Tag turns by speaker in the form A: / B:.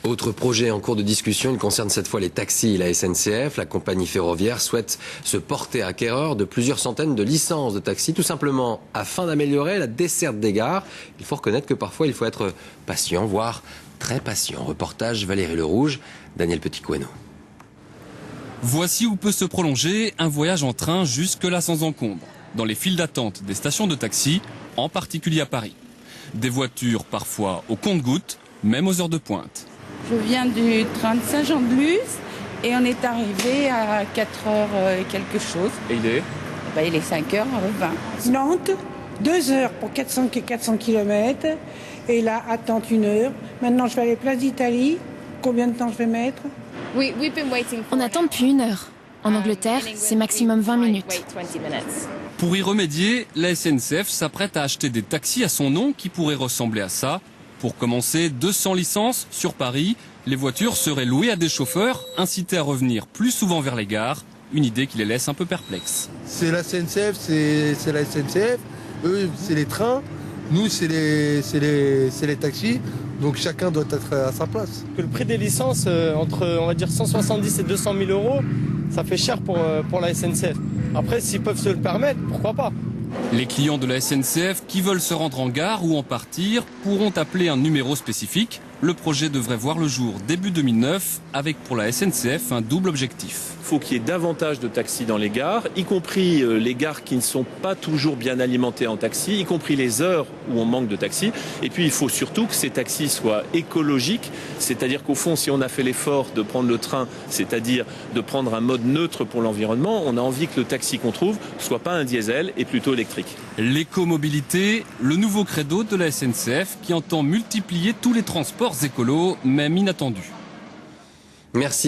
A: Autre projet en cours de discussion, il concerne cette fois les taxis et la SNCF. La compagnie ferroviaire souhaite se porter acquéreur de plusieurs centaines de licences de taxis, tout simplement afin d'améliorer la desserte des gares. Il faut reconnaître que parfois il faut être patient, voire très patient. Reportage Valérie Lerouge, Daniel Petit-Coineau.
B: Voici où peut se prolonger un voyage en train jusque-là sans encombre, dans les files d'attente des stations de taxi, en particulier à Paris. Des voitures parfois au compte-gouttes, même aux heures de pointe.
C: Je viens du train de Saint-Jean-de-Luz et on est arrivé à 4h et quelque chose.
B: Et il est
C: Il est 5h20.
D: Nantes, 2 heures pour 400 km. Et là, attente 1 heure. Maintenant, je vais aller place d'Italie. Combien de temps je vais mettre?
E: On attend depuis 1 heure. En Angleterre, c'est maximum 20 minutes.
B: Pour y remédier, la SNCF s'apprête à acheter des taxis à son nom qui pourraient ressembler à ça. Pour commencer, 200 licences sur Paris. Les voitures seraient louées à des chauffeurs, incités à revenir plus souvent vers les gares. Une idée qui les laisse un peu perplexes.
F: C'est la SNCF, c'est la SNCF. Eux, c'est les trains. Nous, c'est les taxis. Donc chacun doit être à sa place.
G: Le prix des licences, entre on va dire 170 et 200 000 euros, ça fait cher pour la SNCF. Après, s'ils peuvent se le permettre, pourquoi pas?
B: Les clients de la SNCF qui veulent se rendre en gare ou en partir pourront appeler un numéro spécifique. Le projet devrait voir le jour début 2009 avec pour la SNCF un double objectif.
H: Il faut qu'il y ait davantage de taxis dans les gares, y compris les gares qui ne sont pas toujours bien alimentées en taxi, y compris les heures où on manque de taxis. Et puis il faut surtout que ces taxis soient écologiques, c'est-à-dire qu'au fond, si on a fait l'effort de prendre le train, c'est-à-dire de prendre un mode neutre pour l'environnement, on a envie que le taxi qu'on trouve soit pas un diesel et plutôt électrique.
B: L'écomobilité, le nouveau credo de la SNCF qui entend multiplier tous les transports écolos, même inattendus.
A: Merci.